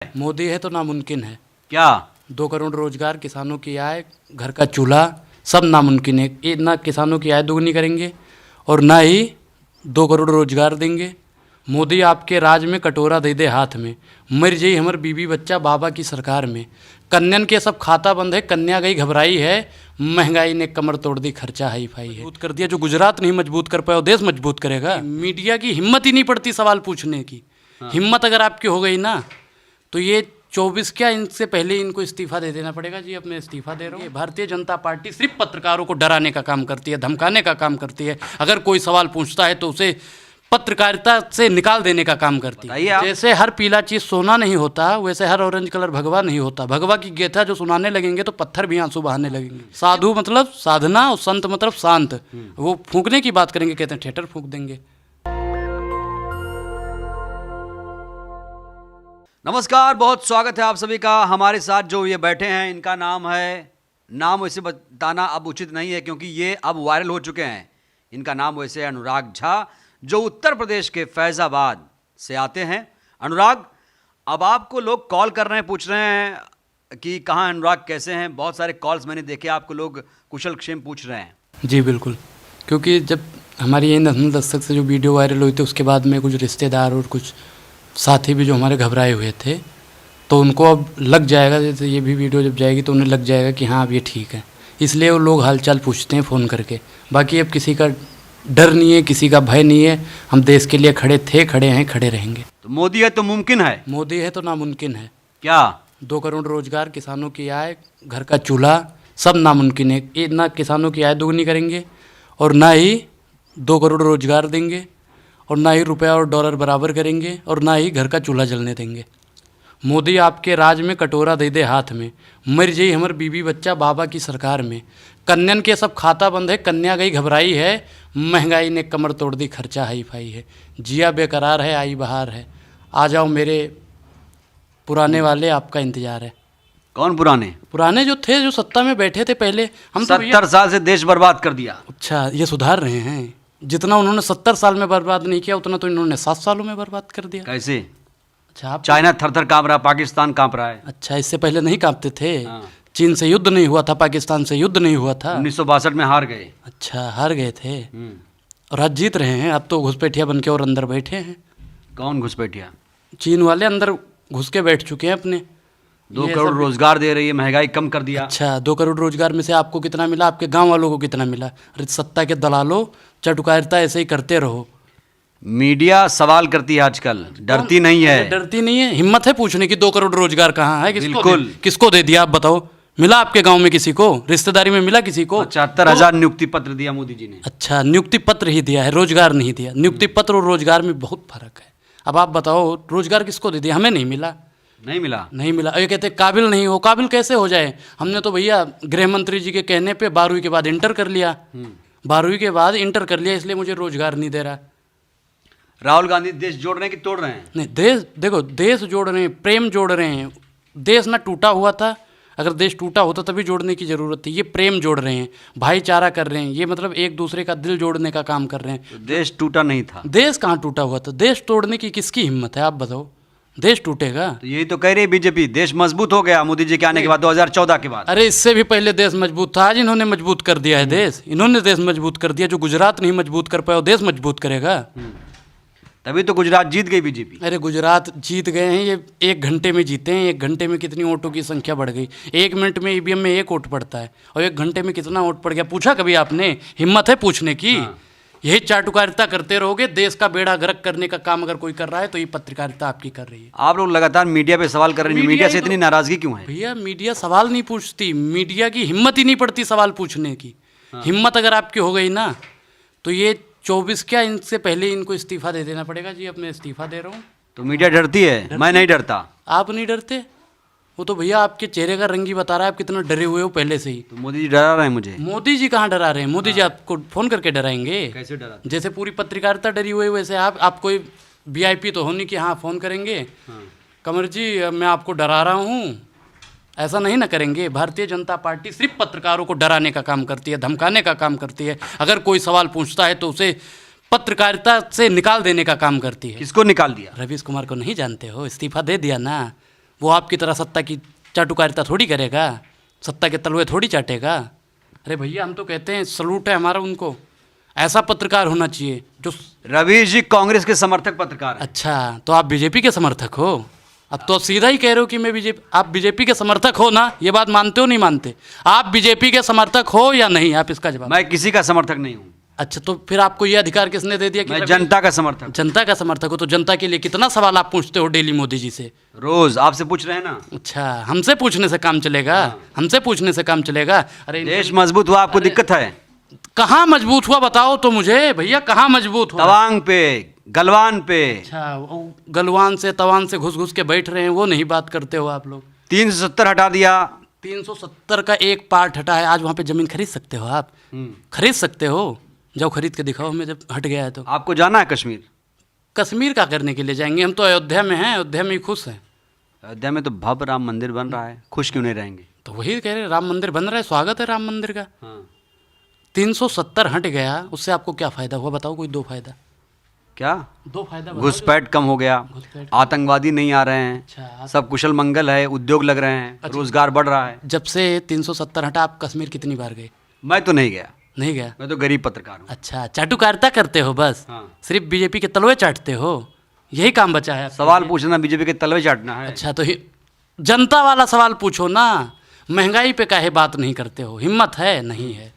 मोदी है तो नामुमकिन है। क्या? 2 करोड़ रोजगार, किसानों की आय, घर का चूल्हा, सब नामुमकिन है। ये ना किसानों की आय दोगुनी करेंगे और ना ही 2 करोड़ रोजगार देंगे। मोदी आपके राज में कटोरा दे दे हाथ में, मर जाई हमर बीबी बच्चा बाबा की सरकार में। कन्यन के सब खाता बंद है, कन्या गई घबराई है, महंगाई ने कमर तोड़ दी, खर्चा हाई फाई है। मजबूत कर दिया, जो गुजरात नहीं मजबूत कर पाया वो देश मजबूत करेगा। मीडिया की हिम्मत ही नहीं पड़ती सवाल पूछने की। हिम्मत अगर आपकी हो गई ना तो ये 24 क्या, इनसे पहले इनको इस्तीफा दे देना पड़ेगा जी। अब मैं इस्तीफा दे रहा हूँ। भारतीय जनता पार्टी सिर्फ पत्रकारों को डराने का काम करती है, धमकाने का काम करती है। अगर कोई सवाल पूछता है तो उसे पत्रकारिता से निकाल देने का काम करती है। जैसे हर पीला चीज सोना नहीं होता, वैसे हर ऑरेंज कलर भगवा नहीं होता। भगवा की गेथा जो सुनाने लगेंगे तो पत्थर भी आंसू बहाने लगेंगे। साधु मतलब साधना और संत मतलब शांत। वो फूंकने की बात करेंगे, कहते हैं थिएटर फूंक देंगे। नमस्कार, बहुत स्वागत है आप सभी का। हमारे साथ जो ये बैठे हैं इनका नाम है, नाम वैसे बताना अब उचित नहीं है क्योंकि ये अब वायरल हो चुके हैं। इनका नाम वैसे है अनुराग झा, जो उत्तर प्रदेश के फैजाबाद से आते हैं। अनुराग, अब आपको लोग कॉल कर रहे हैं, पूछ रहे हैं कि कहाँ अनुराग, कैसे हैं। बहुत सारे कॉल्स मैंने देखे, आपको लोग कुशल क्षेम पूछ रहे हैं। जी बिल्कुल, क्योंकि जब हमारी ये नस्ल दस्तक से जो वीडियो वायरल हुई थी उसके बाद में कुछ रिश्तेदार और कुछ साथी भी जो हमारे घबराए हुए थे, तो उनको अब लग जाएगा, जैसे ये भी वीडियो जब जाएगी तो उन्हें लग जाएगा कि हाँ अब ये ठीक है। इसलिए वो लोग हालचाल पूछते हैं फ़ोन करके। बाकी अब किसी का डर नहीं है, किसी का भय नहीं है। हम देश के लिए खड़े थे, खड़े हैं, खड़े रहेंगे। तो मोदी है तो मुमकिन है। मोदी है तो नामुमकिन है। क्या? 2 करोड़ रोजगार, किसानों की आय, घर का चूल्हा, सब नामुमकिन है। ये ना किसानों की आय दोगुनी करेंगे और ना ही 2 करोड़ रोजगार देंगे और ना ही रुपया और डॉलर बराबर करेंगे और ना ही घर का चूल्हा जलने देंगे। मोदी आपके राज में कटोरा दे दे हाथ में, मर जाई हमर बीबी बच्चा बाबा की सरकार में। कन्यन के सब खाता बंद है, कन्या गई घबराई है, महंगाई ने कमर तोड़ दी, खर्चा हाई फाई है। जिया बेकरार है, आई बहार है। आ जाओ मेरे पुराने वाले, आपका इंतजार है। कौन पुराने? पुराने जो थे, जो सत्ता में बैठे थे पहले। हम 70 साल से देश बर्बाद कर दिया। अच्छा, ये सुधार रहे हैं। जितना उन्होंने 70 साल में बर्बाद नहीं किया उतना तो इन्होंने 7 सालों में बर्बाद कर दिया। कैसे? अच्छा, आप चाइना थर थर कांप रहा, पाकिस्तान कांप रहा है। अच्छा, इससे पहले नहीं कांपते थे? हाँ। चीन से युद्ध नहीं हुआ था, पाकिस्तान से युद्ध नहीं हुआ था। 1962 में हार गए। अच्छा, हार गए थे और आज जीत रहे हैं। अब तो घुसपैठिया बन के और अंदर बैठे हैं। कौन घुसपैठिया? चीन वाले अंदर घुस के बैठ चुके हैं अपने। 2 करोड़ रोजगार दे रही है, महंगाई कम कर दिया। अच्छा, 2 करोड़ रोजगार में से आपको कितना मिला, आपके गांव वालों को कितना मिला? अरे सत्ता के दलालों, चटुकारिता ऐसे ही करते रहो। मीडिया सवाल करती है आजकल, डरती नहीं है। डरती नहीं है, हिम्मत है पूछने की 2 करोड़ रोजगार कहाँ है? बिल्कुल। किसको दे दिया आप बताओ? मिला आपके गांव में किसी को? रिश्तेदारी में मिला किसी को? 75,000 नियुक्ति पत्र दिया मोदी जी ने। अच्छा, नियुक्ति पत्र ही दिया है, रोजगार नहीं दिया। नियुक्ति पत्र और रोजगार में बहुत फर्क है। अब आप बताओ, रोजगार किसको दे दिया? हमें नहीं मिला। नहीं मिला? नहीं मिला। ये कहते काबिल नहीं हो। काबिल कैसे हो जाए? हमने तो भैया गृह मंत्री जी के कहने पे 12वीं के बाद इंटर कर लिया। 12वीं के बाद इंटर कर लिया, इसलिए मुझे रोजगार नहीं दे रहा। राहुल गांधी देश जोड़ रहे हैं कि तोड़ रहे हैं? नहीं, देश देखो, देश जोड़ रहे हैं, प्रेम जोड़ रहे हैं। देश ना टूटा हुआ था, अगर देश टूटा होता तभी जोड़ने की ज़रूरत थी। ये प्रेम जोड़ रहे हैं, भाईचारा कर रहे हैं। ये मतलब एक दूसरे का दिल जोड़ने का काम कर रहे हैं। तो देश टूटा नहीं था। देश कहाँ टूटा हुआ था? देश तोड़ने की किसकी हिम्मत है? आप बताओ, देश टूटेगा? तो यही तो कह रही है बीजेपी, देश मजबूत हो गया मोदी जी के आने के बाद, 2014 के बाद। अरे इससे भी पहले देश मजबूत था। आज इन्होंने मजबूत कर दिया है देश। इन्होंने देश मजबूत कर दिया। जो गुजरात नहीं मजबूत कर पाया वो देश मजबूत करेगा। तभी तो गुजरात जीत गई बीजेपी। अरे गुजरात जीत गए हैं, ये 1 घंटे में जीते हैं। 1 घंटे में कितनी वोटों की संख्या बढ़ गई? 1 मिनट में ईवीएम में 1 वोट पड़ता है और 1 घंटे में कितना वोट पड़ गया? पूछा कभी आपने? हिम्मत है पूछने की? यही चाटुकारिता करते रहोगे। देश का बेड़ा गर्क करने का काम अगर कोई कर रहा है तो ये पत्रकारिता आपकी कर रही है। आप लोग लगातार मीडिया पे सवाल कर रहे हैं, मीडिया से इतनी नाराजगी क्यों है? भैया मीडिया सवाल नहीं पूछती, मीडिया की हिम्मत ही नहीं पड़ती सवाल पूछने की। हिम्मत अगर आपकी हो गई ना तो ये 24 क्या, इनसे पहले इनको इस्तीफा दे देना पड़ेगा जी। अब मैं इस्तीफा दे रहा हूँ। तो मीडिया डरती है? मैं नहीं डरता। आप नहीं डरते? वो तो भैया आपके चेहरे का रंग ही बता रहा है आप कितना डरे हुए हो पहले से ही। तो मोदी जी डरा रहे हैं मुझे? मोदी जी कहाँ डरा रहे हैं? मोदी जी आपको फोन करके डराएंगे? कैसे डरा? जैसे पूरी पत्रकारिता डरी हुई वैसे आप कोई वीआईपी तो हो नहीं कि हाँ फ़ोन करेंगे, कमर जी मैं आपको डरा रहा हूँ, ऐसा नहीं ना करेंगे। भारतीय जनता पार्टी सिर्फ पत्रकारों को डराने का काम करती है, धमकाने का काम करती है। अगर कोई सवाल पूछता है तो उसे पत्रकारिता से निकाल देने का काम करती है। किसको निकाल दिया? रवीश कुमार को नहीं जानते हो? इस्तीफा दे दिया ना। वो आपकी तरह सत्ता की चाटुकारिता थोड़ी करेगा, सत्ता के तलवे थोड़ी चाटेगा। अरे भैया हम तो कहते हैं सलूट है हमारा उनको, ऐसा पत्रकार होना चाहिए जो। रवीश जी कांग्रेस के समर्थक पत्रकार हैं। अच्छा, तो आप बीजेपी के समर्थक हो? अब तो सीधा ही कह रहे हो कि मैं बीजेपी, आप बीजेपी के समर्थक हो ना? ये बात मानते हो नहीं मानते? आप बीजेपी के समर्थक हो या नहीं? आप इसका जवाब। मैं किसी का समर्थक नहीं हूँ। अच्छा, तो फिर आपको ये अधिकार किसने दे दिया कि मैं जनता का समर्थक हूं। जनता का समर्थक हो? तो जनता के लिए कितना सवाल आप पूछते हो डेली मोदी जी से? रोज आपसे पूछ रहे हैं ना। अच्छा, हमसे पूछने से काम चलेगा? हमसे पूछने से काम चलेगा? अरे देश मजबूत हुआ, आपको दिक्कत है? कहाँ मजबूत हुआ बताओ तो मुझे भैया, कहाँ मजबूत हुआ? तवांग पे, गलवान पे। अच्छा, वो गलवान से तवान से घुस घुस के बैठ रहे हैं, वो नहीं बात करते हो आप लोग? 370 हटा दिया। 370 का एक पार्ट हटा है, आज वहाँ पे जमीन खरीद सकते हो आप? खरीद सकते हो? जाओ खरीद के दिखाओ हमें, जब हट गया है तो। आपको जाना है कश्मीर? कश्मीर का करने के लिए जाएंगे? हम तो अयोध्या में हैं, अयोध्या में ही खुश हैं। अयोध्या में तो भव्य राम मंदिर बन रहा है, खुश क्यों नहीं रहेंगे? तो वही कह रहे, राम मंदिर बन रहा है, स्वागत है राम मंदिर का। हाँ। 370 हट गया, उससे आपको क्या फायदा हुआ बताओ? कोई दो फायदा? क्या? दो फायदा बताओ। घुसपैठ कम हो गया, घुसपैठ। आतंकवादी नहीं आ रहे हैं, अच्छा, सब कुशल मंगल है, उद्योग लग रहे हैं, रोजगार बढ़ रहा है। जब से 370 हटा, आप कश्मीर कितनी बार गए? मैं तो नहीं गया, नहीं गया? मैं तो गरीब पत्रकार हूँ। अच्छा, चाटुकारिता करते हो बस? हाँ। सिर्फ बीजेपी के तलवे चाटते हो, यही काम बचा है? सवाल पूछना बीजेपी के तलवे चाटना है? अच्छा, तो जनता वाला सवाल पूछो ना। महंगाई पे काहे बात नहीं करते हो? हिम्मत है? नहीं है।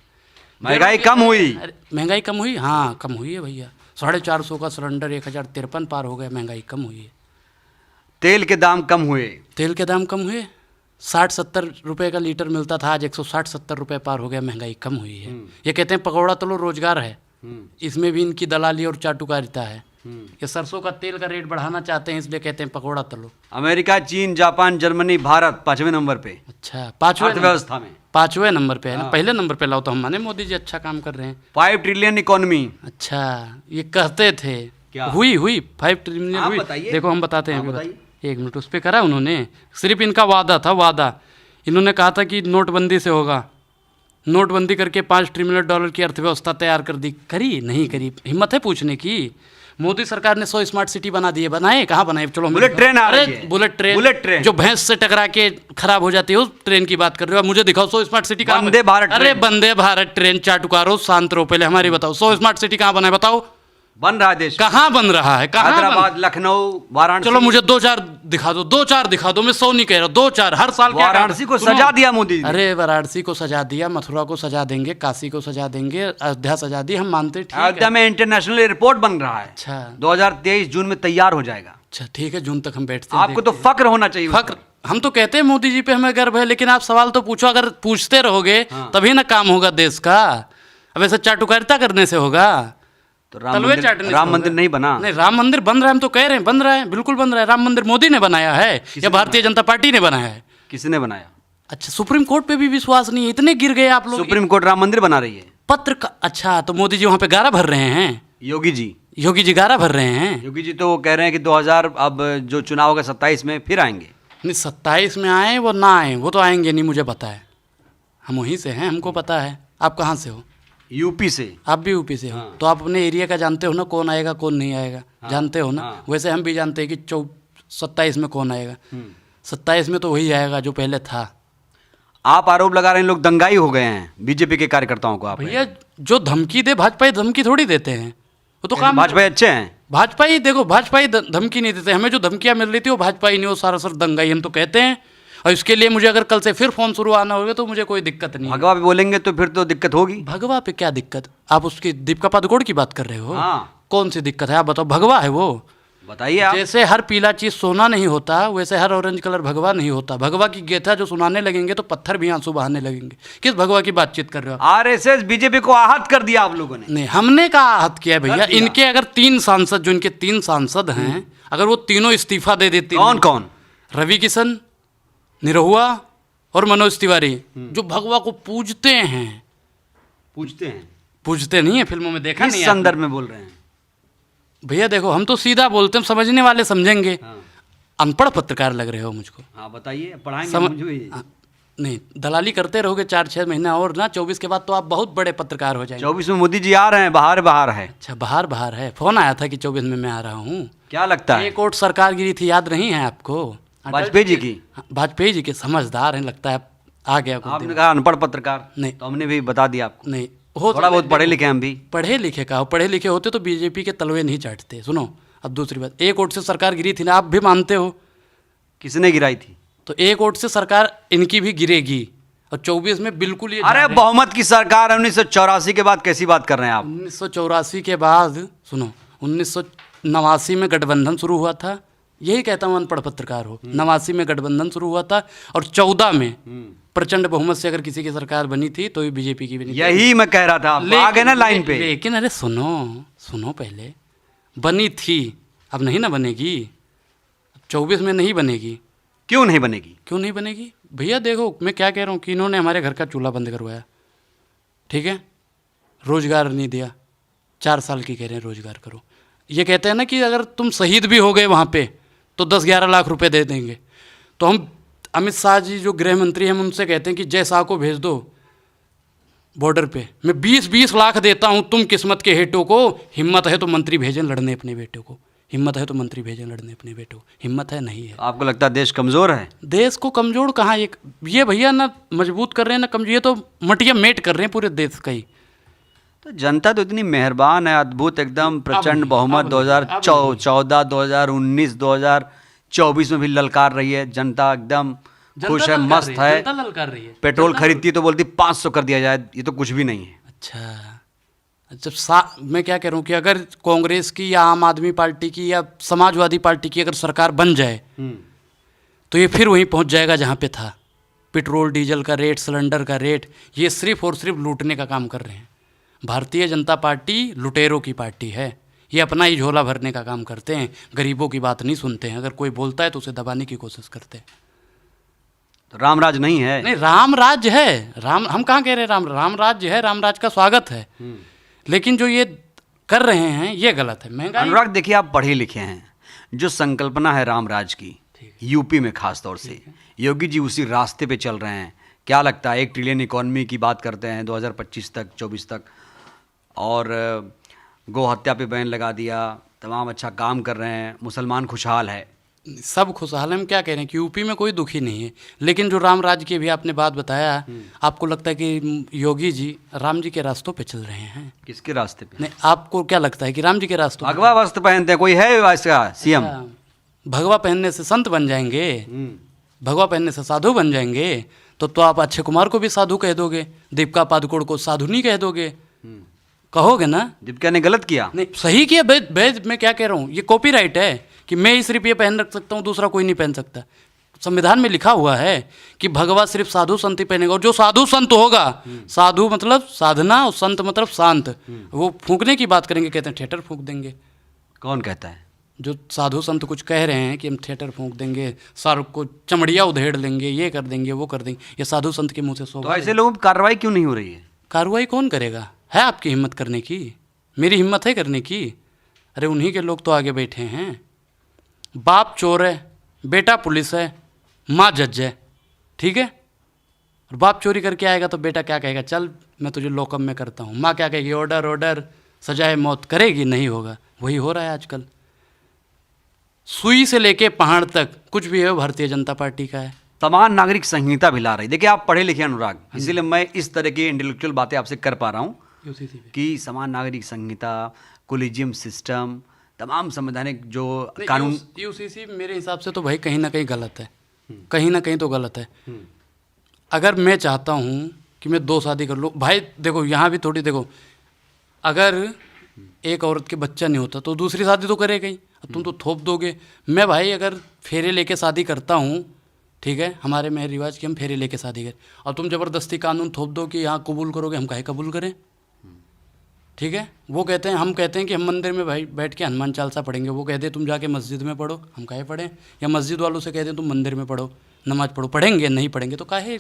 महंगाई कम हुई? अरे महंगाई कम हुई? हाँ कम हुई है भैया। 450 का सिलेंडर 1053 पार हो गया, महंगाई कम हुई है। तेल के दाम कम हुए? तेल के दाम कम हुए, 60-70 रुपए का लीटर मिलता था, आज 160-70 रुपए पार हो गया, महंगाई कम हुई है। ये कहते हैं पकौड़ा तलो रोजगार है, इसमें भी इनकी दलाली और चाटुकारिता है। ये सरसों का तेल का रेट बढ़ाना चाहते हैं, इसलिए कहते हैं पकौड़ा तलो। अमेरिका, चीन, जापान, जर्मनी, भारत 5वें नंबर पे अच्छा, पाँचवें अर्थव्यवस्था में। 5वें नंबर पे है ना? पहले नंबर पे लाओ तो हम माने मोदी जी अच्छा काम कर रहे हैं। 5 ट्रिलियन इकोनॉमी। अच्छा, ये कहते थे क्या? हुई 5 ट्रिलियन आप हुई। बताइए। देखो हम बताते हैं, आप अभी बताइए। एक मिनट उस पर करा उन्होंने, सिर्फ इनका वादा था, वादा। इन्होंने कहा था कि नोटबंदी से होगा, नोटबंदी करके $5 ट्रिलियन की अर्थव्यवस्था तैयार कर दी, करी नहीं करी? हिम्मत है पूछने की? मोदी सरकार ने 100 स्मार्ट सिटी बना दिए, बनाए? कहाँ बनाए? चलो बुलेट ट्रेन आ रही है। बुलेट ट्रेन, बुलेट जो भैंस से टकरा के खराब हो जाती है, उस ट्रेन की बात कर रहे हो? मुझे दिखाओ 100 स्मार्ट सिटी कहाँ? वंदे भारत अरे ट्रेन। वंदे भारत ट्रेन चाटुकारो, शांत रहो पहले, हमारी बताओ 100 स्मार्ट सिटी कहाँ बना है बताओ? बन रहा है देश, कहाँ बन रहा है? कहाँ हैदराबाद, लखनऊ, वाराणसी। चलो मुझे 2-4 दिखा दो, 2-4 दिखा दो, मैं 100 नहीं कह रहा, 2-4 हर साल। क्या वाराणसी को सुनो। सजा दिया मोदी जी ने। अरे वाराणसी को सजा दिया, मथुरा को सजा देंगे, काशी को सजा देंगे, अयोध्या सजा दी, हम मानते, ठीक अयोध्या है। में इंटरनेशनल एयरपोर्ट बन रहा है, अच्छा 2023 जून में तैयार हो जाएगा। अच्छा, ठीक है, जून तक हम बैठते हैं। आपको तो फक्र होना चाहिए। फक्र, हम तो कहते हैं मोदी जी पे हमें गर्व है, लेकिन आप सवाल तो पूछो। अगर पूछते रहोगे तभी ना काम होगा देश का। अब ऐसा चाटुकारिता करने से होगा? तो तलवे चाटने से राम होगा? मंदिर नहीं बना? नहीं, राम मंदिर बन रहा है, हम तो कह रहे हैं बन रहा है, बिल्कुल बन रहा है। राम मंदिर मोदी ने बनाया है या भारतीय जनता पार्टी ने बनाया है? किसने बनाया? अच्छा, सुप्रीम कोर्ट पे भी विश्वास नहीं है, इतने गिर गए आप लोग। सुप्रीम कोर्ट राम मंदिर बना रही है। पत्र का, अच्छा तो मोदी जी वहाँ पे गारा भर रहे हैं? योगी जी, योगी जी गारा भर रहे हैं? योगी जी तो वो कह रहे हैं कि 2000 अब जो चुनाव होगा 27 में फिर आएंगे। नहीं, 27 में आए वो ना आए, वो तो आएंगे नहीं, मुझे पता है, हम वहीं से हैं, हमको पता है। आप कहाँ से हो? यूपी से। आप भी यूपी से हो? तो आप अपने एरिया का जानते हो ना, कौन आएगा कौन नहीं आएगा, जानते हो ना? वैसे हम भी जानते हैं कि 27 में कौन आएगा। 27 में तो वही आएगा जो पहले था। आप आरोप लगा रहे हैं लोग दंगाई हो गए हैं बीजेपी के कार्यकर्ताओं को। आप भैया जो धमकी दे, भाजपा ही धमकी थोड़ी देते हैं, वो तो काम। भाजपा अच्छे हैं? भाजपा ही देखो, भाजपा ही धमकी नहीं देते, हमें जो धमकियां मिल रही थी वो भाजपा ही नहीं, वो सारा सर दंगाई हम तो कहते हैं। और इसके लिए मुझे अगर कल से फिर फोन शुरू आना होगा तो मुझे कोई दिक्कत नहीं है। भगवा भी बोलेंगे तो फिर तो दिक्कत होगी। भगवा पे क्या दिक्कत? आप उसकी दीपिका पादुकोण की बात कर रहे हो? हाँ। कौन सी दिक्कत है आप बताओ? भगवा है वो। बताइए आप। जैसे हर पीला चीज सोना नहीं होता, वैसे हर ऑरेंज कलर भगवा नहीं होता। भगवा की गेथा जो सुनाने लगेंगे तो पत्थर भी आंसू बहाने लगेंगे। किस भगवा की बातचीत कर रहे हो? आरएसएस बीजेपी को आहत कर दिया आप लोगों ने। नहीं, हमने कहा आहत किया है भैया। कर दिया। इनके अगर 3 सांसद, जो इनके 3 सांसद हैं, अगर वो तीनों इस्तीफा दे देते। कौन कौन? रवि किशन, निरहुआ और मनोज तिवारी, जो भगवा को पूजते हैं। पूछते हैं? पूजते नहीं है, फिल्मों में देखा किस नहीं है संदर्भ में बोल रहे हैं? भैया देखो, हम तो सीधा बोलते हैं, समझने वाले समझेंगे। अनपढ़ पत्रकार लग रहे हो मुझको। हाँ बताइए, पढ़ाएंगे मुझे भी। नहीं, दलाली करते रहोगे 4-6 महीना और ना, 24 के बाद तो आप बहुत बड़े पत्रकार हो जाएंगे। 24 में मोदी जी आ रहे हैं, बाहर है। अच्छा, बाहर है। फोन आया था कि 24 में मैं आ रहा हूँ। क्या लगता है? एक ओट सरकार गिरी थी, याद नहीं है आपको? वाजपेयी जी की? हाँ, वाजपेयी जी के समझदार हैं, लगता है आ गया कुछ आपने दिन। कहा अनपढ़ पत्रकार, नहीं। तो हमने भी बता दिया आपको। नहीं हो थोड़ा बहुत पढ़े लिखे हैं हम भी। पढ़े लिखे का हो, पढ़े लिखे होते तो बीजेपी के तलवे नहीं चाटते। सुनो, अब दूसरी बात, एक वोट से सरकार गिरी थी ना, आप भी मानते हो। किसने गिराई थी? तो एक वोट से सरकार इनकी भी गिरेगी, और 24 में बिल्कुल ये अरे बहुमत की सरकार है 1984 के बाद, कैसी बात कर रहे हैं आप? 1984 के बाद सुनो, 1989 में गठबंधन शुरू हुआ था। यही कहता हूँ अनपढ़ पत्रकार हो। 89 में गठबंधन शुरू हुआ था, और 14 में प्रचंड बहुमत से अगर किसी की सरकार बनी थी तो ये बीजेपी की बनी थी। यही मैं कह रहा था, आप आ गए ना लाइन पे। लेकिन अरे सुनो पहले, बनी थी, अब नहीं ना बनेगी, 24 में नहीं बनेगी। क्यों नहीं बनेगी? क्यों नहीं बनेगी भैया? देखो मैं क्या कह रहा हूँ कि इन्होंने हमारे घर का चूल्हा बंद करवाया, ठीक है, रोजगार नहीं दिया, 4 साल की कह रहे हैं रोजगार करो। ये कहते हैं ना कि अगर तुम शहीद भी हो गए वहाँ पे तो 10-11 लाख रुपए दे देंगे। तो हम अमित शाह जी जो गृह मंत्री हैं, हम उनसे कहते हैं कि जय शाह को भेज दो बॉर्डर पे, मैं 20-20 लाख देता हूँ तुम किस्मत के हेटों को, हिम्मत है तो मंत्री भेजें लड़ने अपने बेटों को, हिम्मत है तो मंत्री भेजें लड़ने अपने बेटों को। हिम्मत है नहीं है। आपको लगता है देश कमजोर है? देश को कमजोर कहाँ, ये भैया ना मजबूत कर रहे हैं ना कमजोर, ये तो मटिया मेट कर रहे हैं पूरे देश का ही। तो जनता तो इतनी मेहरबान है, अद्भुत, एकदम प्रचंड बहुमत। 2014, 2019, 2024 में भी ललकार रही है जनता, एकदम खुश है, मस्त है। जनता ललकार रही है। पेट्रोल खरीदती है तो बोलती 500 कर दिया जाए, ये तो कुछ भी नहीं है। अच्छा, मैं क्या कह रहा हूँ कि अगर कांग्रेस की या आम आदमी पार्टी की या समाजवादी पार्टी की अगर सरकार बन जाए तो ये फिर वहीं पहुँच जाएगा जहाँ पे था। पेट्रोल डीजल का रेट, सिलेंडर का रेट, ये सिर्फ और सिर्फ लूटने का काम कर रहे हैं। भारतीय जनता पार्टी लुटेरों की पार्टी है, ये अपना ही झोला भरने का काम करते हैं, गरीबों की बात नहीं सुनते हैं। अगर कोई बोलता है तो उसे दबाने की कोशिश करते हैं। तो राम राज नहीं है? नहीं, राम राज्य है। हम कहाँ कह रहे हैं राम राज्य है, राम राज का स्वागत है, लेकिन जो ये कर रहे हैं ये गलत है। महंगाई। अनुराग देखिए, आप पढ़े लिखे हैं, जो संकल्पना है राम राज की यूपी में खास तौर से, योगी जी उसी रास्ते पे चल रहे हैं। क्या लगता है, 1 ट्रिलियन इकॉनमी की बात करते हैं 2025 तक, 24 तक, और गौ हत्या पे बैन लगा दिया, तमाम अच्छा काम कर रहे हैं, मुसलमान खुशहाल है, सब खुशहाल है। हम क्या कह रहे हैं कि यूपी में कोई दुखी नहीं है, लेकिन जो राम राज्य की भी आपने बात बताया, आपको लगता है कि योगी जी राम जी के रास्तों पे चल रहे हैं? किसके रास्ते पे? नहीं, आपको क्या लगता है कि राम जी के रास्तों पे? भगवा वस्त्र पहनते हैं, कोई है इसका सीएम? भगवा पहनने से संत बन जाएंगे, भगवा पहनने से साधु बन जाएंगे, तो आप अक्षय कुमार को भी साधु कह दोगे, दीपिका पादुकोण को साधु नहीं कह दोगे? कहोगे ना? दीपिका ने गलत किया? नहीं, सही किया। मैं क्या कह रहा हूँ, ये कॉपीराइट है कि मैं ही सिर्फ ये पहन रख सकता हूँ, दूसरा कोई नहीं पहन सकता। संविधान में लिखा हुआ है कि भगवा सिर्फ साधु संत ही पहनेगा, और जो साधु संत होगा, साधु मतलब साधना और संत मतलब शांत, वो फूंकने की बात करेंगे, कहते हैं थिएटर फूंक देंगे। कौन कहता है? जो साधु संत कुछ कह रहे हैं कि हम थिएटर फूंक देंगे, शाहरुख को चमड़िया उधेड़ लेंगे, ये कर देंगे, वो कर देंगे, ये साधु संत के मुंह से तो ऐसे लोगों पर कार्रवाई क्यों नहीं हो रही है? कार्रवाई कौन करेगा? है आपकी हिम्मत करने की? मेरी हिम्मत है करने की? अरे उन्हीं के लोग तो आगे बैठे हैं। बाप चोर है, बेटा पुलिस है, माँ जज है, ठीक है, और बाप चोरी करके आएगा तो बेटा क्या कहेगा, चल मैं तुझे लॉकअप में करता हूँ। माँ क्या कहेगी, ऑर्डर ऑर्डर, सजाए मौत, करेगी? नहीं होगा। वही हो रहा है आजकल। सुई से लेके पहाड़ तक कुछ भी है भारतीय जनता पार्टी का है। समान नागरिक संहिता भी ला रही। देखिए, आप पढ़े लिखे अनुराग, इसीलिए मैं इस तरह की इंटेलेक्चुअल बातें आपसे कर पा रहा हूँ कि समान नागरिक संहिता, कोलिजियम सिस्टम, तमाम संवैधानिक जो कानून, यूसीसी मेरे हिसाब से तो भाई कहीं ना कहीं गलत है, कहीं ना कहीं तो गलत है। अगर मैं चाहता हूँ कि मैं 2 शादी कर लूँ, भाई देखो यहाँ भी थोड़ी देखो, अगर एक औरत के बच्चा नहीं होता तो दूसरी शादी तो करेगा ही, अब तुम तो थोप दोगे। मैं भाई अगर फेरे लेके शादी करता हूँ, ठीक है, हमारे में रिवाज कि हम फेरे लेके शादी करें, और तुम ज़बरदस्ती कानून थोप दो कि यहाँ कबूल करोगे, हम काहे कबूल करें? ठीक है, वो कहते हैं, हम कहते हैं कि हम मंदिर में भाई बैठ के हनुमान चालीसा पढ़ेंगे, वो कहते हैं तुम जाके मस्जिद में पढ़ो, हम काहे पढ़ें? या मस्जिद वालों से कहते हैं तुम मंदिर में पढ़ो, नमाज पढ़ो, पढ़ेंगे? नहीं पढ़ेंगे तो काहे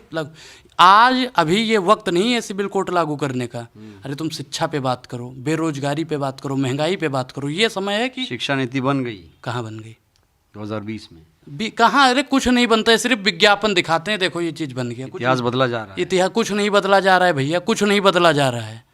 आज अभी ये वक्त नहीं है सिविल कोड लागू करने का। अरे तुम शिक्षा पे बात करो, बेरोजगारी पे बात करो, महंगाई पे बात करो, ये समय है कि शिक्षा नीति बन गई। कहाँ बन गई? 2020 में कहाँ? अरे कुछ नहीं बनता है, सिर्फ विज्ञापन दिखाते हैं, देखो ये चीज़ बन गया। इतिहास बदला जा रहा है। इतिहास कुछ नहीं बदला जा रहा है भैया, कुछ नहीं बदला जा रहा है।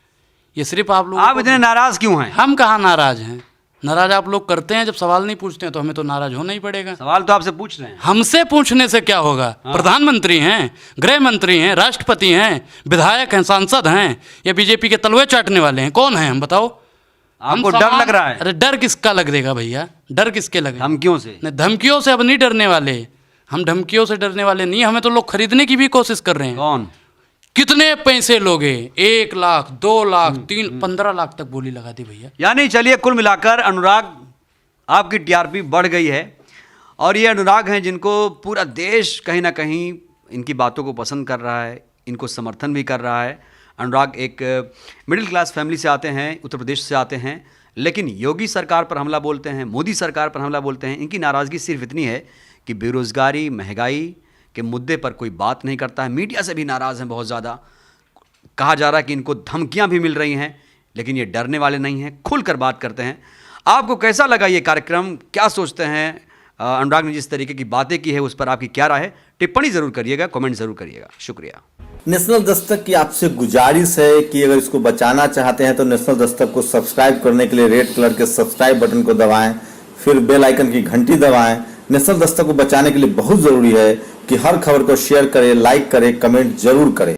ये सिर्फ आप लोग, आप इतने नाराज क्यों हैं? हम कहाँ नाराज हैं? नाराज आप लोग करते हैं, जब सवाल नहीं पूछते हैं तो हमें तो नाराज होना ही पड़ेगा। सवाल तो आपसे पूछ रहे हैं। हमसे पूछने से क्या होगा? प्रधानमंत्री हैं, गृह मंत्री हैं, राष्ट्रपति हैं, विधायक हैं, सांसद हैं, या बीजेपी के तलवे चाटने वाले हैं? कौन है हम बताओ? आपको डर लग रहा है? अरे डर किसका लग देगा भैया, डर किसके लगे? धमकियों से? नहीं, धमकियों से अब नहीं डरने वाले हम, धमकियों से डरने वाले नहीं। हमें तो लोग खरीदने की भी कोशिश कर रहे हैं। कौन? कितने पैसे लोगे? 1 लाख, 2 लाख, 3, 15 लाख तक बोली लगा दी भैया। यानी चलिए, कुल मिलाकर अनुराग, आपकी टीआरपी बढ़ गई है। और ये अनुराग हैं जिनको पूरा देश कहीं ना कहीं इनकी बातों को पसंद कर रहा है, इनको समर्थन भी कर रहा है। अनुराग एक मिडिल क्लास फैमिली से आते हैं, उत्तर प्रदेश से आते हैं, लेकिन योगी सरकार पर हमला बोलते हैं, मोदी सरकार पर हमला बोलते हैं। इनकी नाराज़गी सिर्फ इतनी है कि बेरोज़गारी, महंगाई के मुद्दे पर कोई बात नहीं करता है। मीडिया से भी नाराज़ हैं बहुत ज़्यादा। कहा जा रहा है कि इनको धमकियां भी मिल रही हैं, लेकिन ये डरने वाले नहीं हैं, खुलकर बात करते हैं। आपको कैसा लगा ये कार्यक्रम? क्या सोचते हैं? अनुराग ने जिस तरीके की बातें की है उस पर आपकी क्या राय है? टिप्पणी ज़रूर करिएगा, कमेंट ज़रूर करिएगा। शुक्रिया। नेशनल दस्तक की आपसे गुजारिश है कि अगर इसको बचाना चाहते हैं तो नेशनल दस्तक को सब्सक्राइब करने के लिए रेड कलर के सब्सक्राइब बटन को दबाएं, फिर बेल आइकन की घंटी दबाएं। नेशनल दस्तक को बचाने के लिए बहुत जरूरी है कि हर खबर को शेयर करें, लाइक करें, कमेंट जरूर करें।